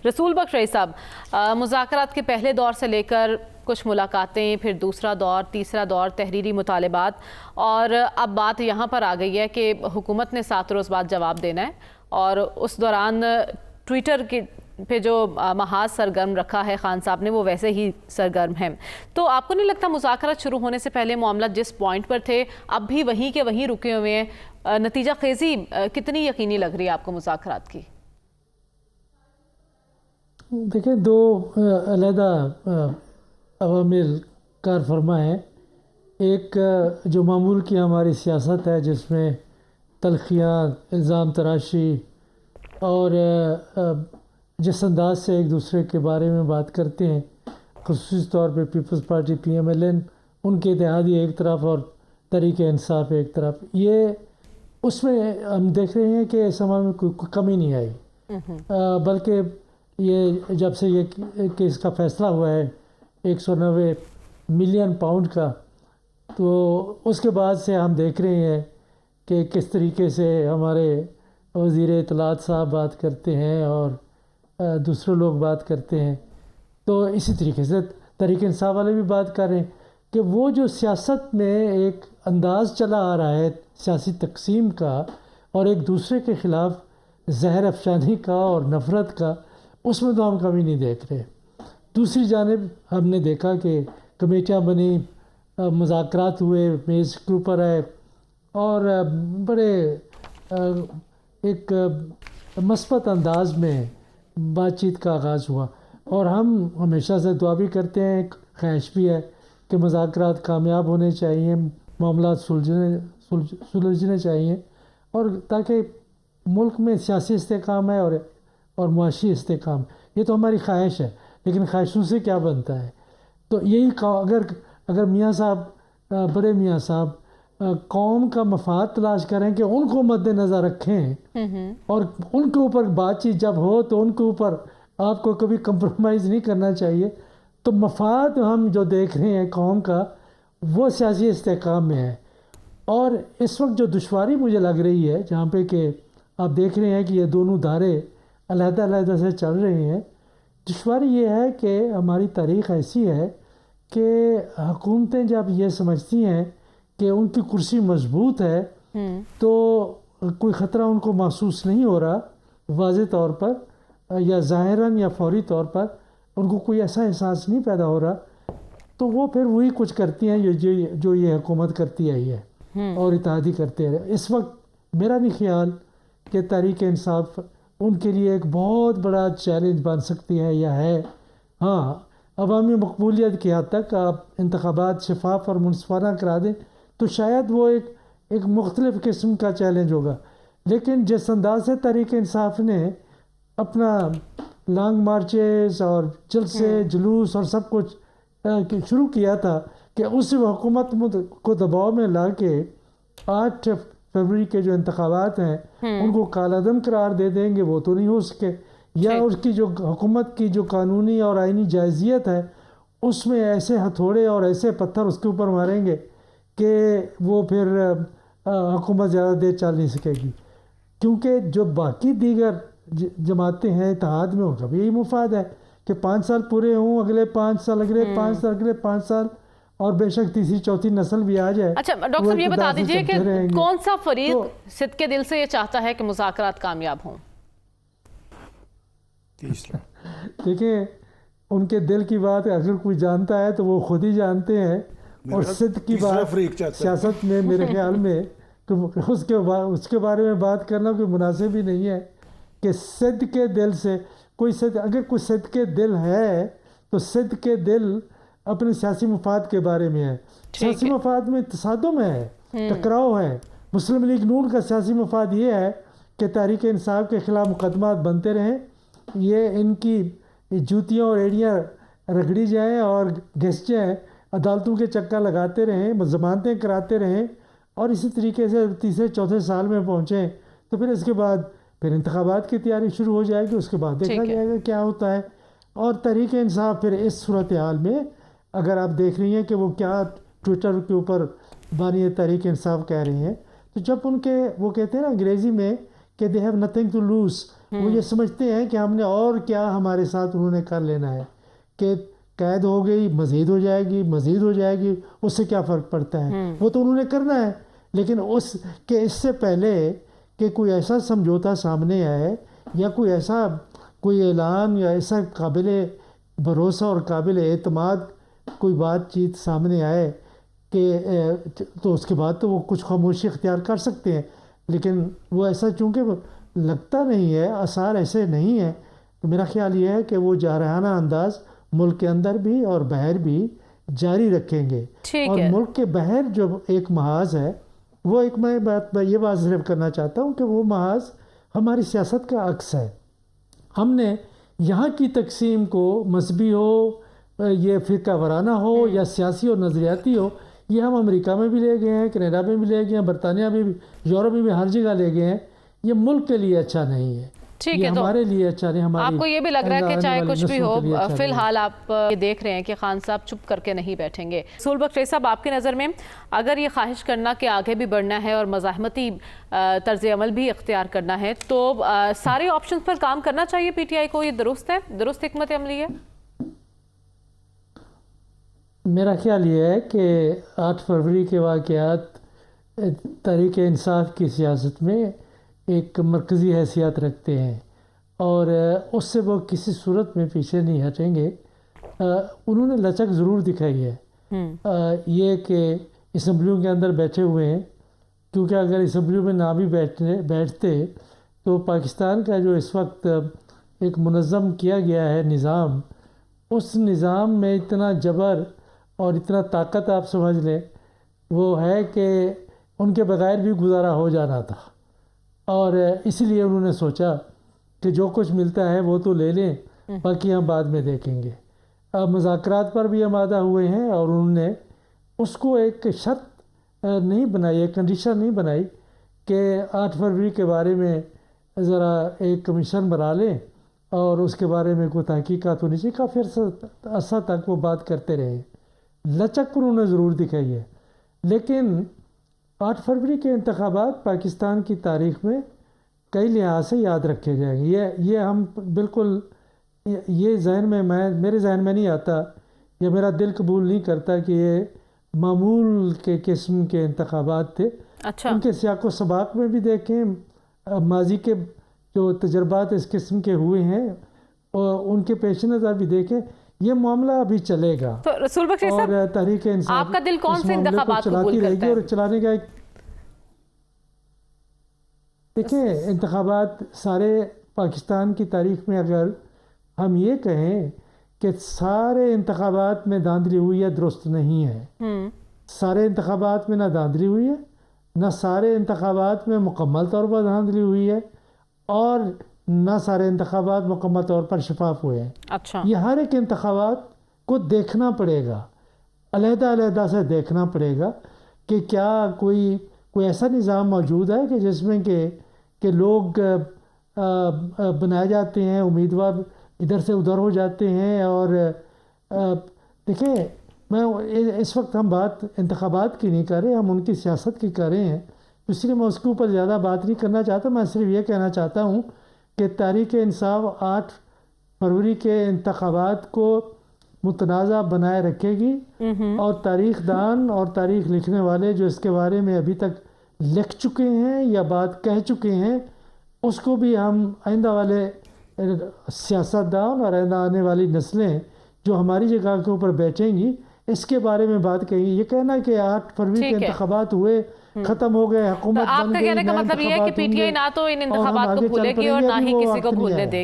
رسول بخش رئیس صاحب، مذاکرات کے پہلے دور سے لے کر کچھ ملاقاتیں، پھر دوسرا دور، تیسرا دور، تحریری مطالبات، اور اب بات یہاں پر آ گئی ہے کہ حکومت نے 7 روز بعد جواب دینا ہے، اور اس دوران ٹویٹر پہ جو محاذ سرگرم رکھا ہے خان صاحب نے وہ ویسے ہی سرگرم ہیں. تو آپ کو نہیں لگتا مذاکرات شروع ہونے سے پہلے معاملات جس پوائنٹ پر تھے اب بھی وہیں کے وہیں رکے ہوئے ہیں؟ نتیجہ خیزی کتنی یقینی لگ رہی ہے آپ کو مذاکرات کی؟ دیکھیں، 2 علیحدہ عوامل کار فرما ہیں. ایک جو معمول کی ہماری سیاست ہے جس میں تلخیاں، الزام تراشی اور جس انداز سے ایک دوسرے کے بارے میں بات کرتے ہیں، خصوصی طور پہ پیپلز پارٹی PMLN، ان کے اتحادی ایک طرف اور تحریک انصاف ایک طرف، یہ اس میں ہم دیکھ رہے ہیں کہ اس عمل میں کوئی کمی نہیں آئی. بلکہ یہ جب سے یہ کیس کا فیصلہ ہوا ہے 190 ملین پاؤنڈ کا، تو اس کے بعد سے ہم دیکھ رہے ہیں کہ کس طریقے سے ہمارے وزیر اطلاعات صاحب بات کرتے ہیں اور دوسرے لوگ بات کرتے ہیں. تو اسی طریقے سے تحریک انصاف والے بھی بات کر رہے ہیں کہ وہ جو سیاست میں ایک انداز چلا آ رہا ہے سیاسی تقسیم کا اور ایک دوسرے کے خلاف زہر افشانی کا اور نفرت کا، اس میں تو ہم کمی نہیں دیکھ رہے. دوسری جانب ہم نے دیکھا کہ کمیٹیاں بنی، مذاکرات ہوئے، میز کے اوپر آئے اور بڑے ایک مثبت انداز میں بات چیت کا آغاز ہوا. اور ہم ہمیشہ سے دعا بھی کرتے ہیں، ایک خواہش بھی ہے کہ مذاکرات کامیاب ہونے چاہیے، معاملات سلجھنے چاہیے، اور تاکہ ملک میں سیاسی استحکام ہے اور معاشی استحکام. یہ تو ہماری خواہش ہے، لیکن خواہشوں سے کیا بنتا ہے؟ تو یہی اگر میاں صاحب، بڑے میاں صاحب قوم کا مفاد تلاش کریں کہ ان کو مد نظر رکھیں اور ان کے اوپر بات چیت جب ہو تو ان کے اوپر آپ کو کبھی کمپرومائز نہیں کرنا چاہیے. تو مفاد ہم جو دیکھ رہے ہیں قوم کا وہ سیاسی استحکام میں ہے. اور اس وقت جو دشواری مجھے لگ رہی ہے، جہاں پہ کہ آپ دیکھ رہے ہیں کہ یہ دونوں دھارے علیحدہ علیحدہ سے چل رہے ہیں، دشواری یہ ہے کہ ہماری تاریخ ایسی ہے کہ حکومتیں جب یہ سمجھتی ہیں کہ ان کی کرسی مضبوط ہے تو کوئی خطرہ ان کو محسوس نہیں ہو رہا واضح طور پر یا ظاہراً یا فوری طور پر، ان کو کوئی ایسا احساس نہیں پیدا ہو رہا، تو وہ پھر وہی کچھ کرتی ہیں جو یہ حکومت کرتی آئی ہے اور اتحادی کرتے رہے. اس وقت میرا نہیں خیال کہ تحریک انصاف ان کے لیے ایک بہت بڑا چیلنج بن سکتی ہے یا ہے. ہاں، عوامی مقبولیت کی حد تک آپ انتخابات شفاف اور منصفانہ کرا دیں تو شاید وہ ایک مختلف قسم کا چیلنج ہوگا. لیکن جس انداز سے تحریک انصاف نے اپنا لانگ مارچز اور جلسے جلوس اور سب کچھ شروع کیا تھا کہ اس حکومت کو دباؤ میں لا کے 8 فروری کے جو انتخابات ہیں ان کو کالعدم قرار دے دیں گے، وہ تو نہیں ہو سکے. یا اس کی جو حکومت کی جو قانونی اور آئینی جائزیت ہے اس میں ایسے ہتھوڑے اور ایسے پتھر اس کے اوپر ماریں گے کہ وہ پھر حکومت زیادہ دیر چل نہیں سکے گی. کیونکہ جو باقی دیگر جماعتیں ہیں اتحاد میں، ان کا بھی یہی مفاد ہے کہ 5 سال پورے ہوں، اگلے 5 سال، اگلے 5 سال، اگلے 5 سال، اور بے شک تیسری چوتھی نسل بھی آ جائے. اچھا ڈاکٹر صاحب، یہ بتا دیجئے کہ کون سا فریق صدق کے دل سے یہ چاہتا ہے کہ مذاکرات کامیاب ہوں؟ دیکھیں، ان کے دل کی بات اگر کوئی جانتا ہے تو وہ خود ہی جانتے ہیں، اور صدق کی بات سیاست میں میرے خیال میں اس کے بارے میں بات کرنا کوئی مناسب ہی نہیں ہے کہ صدق کے دل سے اگر کوئی صدق کے دل ہے تو صدق کے دل اپنے سیاسی مفاد کے بارے میں ہے. سیاسی مفاد میں تصادم ہے، ٹکراؤ ہے. مسلم لیگ نون کا سیاسی مفاد یہ ہے کہ تحریک انصاف کے خلاف مقدمات بنتے رہیں، یہ ان کی جوتیاں اور ایڑیاں رگڑی جائیں اور گھس جائیں، عدالتوں کے چکر لگاتے رہیں، ضمانتیں کراتے رہیں، اور اسی طریقے سے تیسرے چوتھے سال میں پہنچیں تو پھر اس کے بعد پھر انتخابات کی تیاری شروع ہو جائے گی. اس کے بعد دیکھا جائے گا کیا ہوتا ہے. اور تحریک انصاف پھر اس صورتحال میں اگر آپ دیکھ رہی ہیں کہ وہ کیا ٹویٹر کے اوپر بانی تحریک انصاف کہہ رہی ہیں، تو جب وہ کہتے ہیں نا انگریزی میں کہ they have nothing to lose. وہ یہ سمجھتے ہیں کہ ہم نے اور کیا ہمارے ساتھ انہوں نے کر لینا ہے، کہ قید ہو گئی مزید ہو جائے گی، مزید ہو جائے گی، اس سے کیا فرق پڑتا ہے. وہ تو انہوں نے کرنا ہے، لیکن اس سے پہلے کہ کوئی ایسا سمجھوتا سامنے آئے یا کوئی اعلان یا ایسا قابل بھروسہ اور قابل اعتماد کوئی بات چیت سامنے آئے کہ تو اس کے بعد تو وہ کچھ خاموشی اختیار کر سکتے ہیں. لیکن وہ ایسا چونکہ لگتا نہیں ہے، آثار ایسے نہیں ہیں، تو میرا خیال یہ ہے کہ وہ جارحانہ انداز ملک کے اندر بھی اور باہر بھی جاری رکھیں گے. اور ملک کے باہر جو ایک محاذ ہے، وہ ایک میں یہ بات صرف کرنا چاہتا ہوں کہ وہ محاذ ہماری سیاست کا عکس ہے. ہم نے یہاں کی تقسیم کو مذہبی ہو، یہ فرقہ وارانہ ہو یا سیاسی اور نظریاتی ہو، یہ ہم امریکہ میں بھی لے گئے ہیں، کینیڈا میں بھی لے گئے ہیں، برطانیہ میں بھی، یورپ میں بھی، ہر جگہ لے گئے ہیں. یہ ملک کے لیے اچھا نہیں ہے، ٹھیک ہے. تو ہمارے لیے اچھا نہیں. ہماری آپ کو یہ بھی لگ رہا ہے کہ چاہے کچھ بھی ہو، فی الحال آپ یہ دیکھ رہے ہیں کہ خان صاحب چپ کر کے نہیں بیٹھیں گے. رسول بخش ریز صاحب، آپ کی نظر میں اگر یہ خواہش کرنا کہ آگے بھی بڑھنا ہے اور مزاحمتی طرز عمل بھی اختیار کرنا ہے، تو سارے آپشنز پر کام کرنا چاہیے پی ٹی آئی کو؟ یہ درست ہے، درست حکمت عملی ہے؟ میرا خیال یہ ہے کہ 8 فروری کے واقعات تحریک انصاف کی سیاست میں ایک مرکزی حیثیت رکھتے ہیں، اور اس سے وہ کسی صورت میں پیچھے نہیں ہٹیں گے. انہوں نے لچک ضرور دکھائی ہے، یہ کہ اسمبلیوں کے اندر بیٹھے ہوئے ہیں، کیونکہ اگر اسمبلیوں میں نہ بھی بیٹھتے تو پاکستان کا جو اس وقت ایک منظم کیا گیا ہے نظام، اس نظام میں اتنا جبر اور اتنا طاقت آپ سمجھ لیں وہ ہے کہ ان کے بغیر بھی گزارا ہو جانا تھا. اور اس لیے انہوں نے سوچا کہ جو کچھ ملتا ہے وہ تو لے لیں، باقی ہم بعد میں دیکھیں گے. مذاکرات پر بھی آمادہ ہوئے ہیں، اور انہوں نے اس کو ایک شرط نہیں بنائی، ایک کنڈیشن نہیں بنائی کہ 8 فروری کے بارے میں ذرا ایک کمیشن بنا لیں اور اس کے بارے میں کوئی تحقیقات ہونی چاہیے. کافی عرصہ تک وہ بات کرتے رہے. لچک انہوں نے ضرور دکھائی ہے، لیکن 8 فروری کے انتخابات پاکستان کی تاریخ میں کئی لحاظ سے یاد رکھے جائیں گے. یہ ہم بالکل یہ میرے ذہن میں نہیں آتا، یا میرا دل قبول نہیں کرتا کہ یہ معمول کے قسم کے انتخابات تھے. اچھا. ان کے سیاق و سباق میں بھی دیکھیں، ماضی کے جو تجربات اس قسم کے ہوئے ہیں اور ان کے پیش نظر بھی دیکھیں، یہ معاملہ ابھی چلے گا. تو رسول بخش صاحب، اور تحریک انصاف آپ کا دل کون سے انتخابات چلاتی رہے گی، ہے؟ اور چلانے کا ایک دیکھیں، انتخابات سارے پاکستان کی تاریخ میں اگر ہم یہ کہیں کہ سارے انتخابات میں دھاندلی ہوئی ہے، درست نہیں ہے. سارے انتخابات میں نہ دھاندلی ہوئی ہے، نہ سارے انتخابات میں مکمل طور پر دھاندلی ہوئی ہے، اور نہ سارے انتخابات مکمل طور پر شفاف ہوئے ہیں. اچھا. یہ ہر ایک انتخابات کو دیکھنا پڑے گا، علیحدہ علیحدہ سے دیکھنا پڑے گا کہ کیا کوئی ایسا نظام موجود ہے کہ جس میں کہ لوگ بنائے جاتے ہیں، امیدوار ادھر سے ادھر ہو جاتے ہیں. اور دیکھیں، اس وقت ہم بات انتخابات کی نہیں کر رہے، ہم ان کی سیاست کی کر رہے ہیں، اس لیے میں اس کے اوپر زیادہ بات نہیں کرنا چاہتا. میں صرف یہ کہنا چاہتا ہوں کہ تحریک انصاف 8 فروری کے انتخابات کو متنازع بنائے رکھے گی، اور تاریخ دان اور تاریخ لکھنے والے جو اس کے بارے میں ابھی تک لکھ چکے ہیں یا بات کہہ چکے ہیں، اس کو بھی ہم آئندہ والے سیاستدان اور آئندہ آنے والی نسلیں جو ہماری جگہ کے اوپر بیٹھیں گی، اس کے بارے میں بات کہیں گی. یہ کہنا کہ 8 فروری کے انتخابات ہوئے، ختم ہو گئے، حکومت آپ کا کہنے کا مطلب یہ ہے کہ پی ٹی آئی نہ تو ان انتخابات کو بھولے گی اور نہ ہی کسی کو بھولنے دے گی.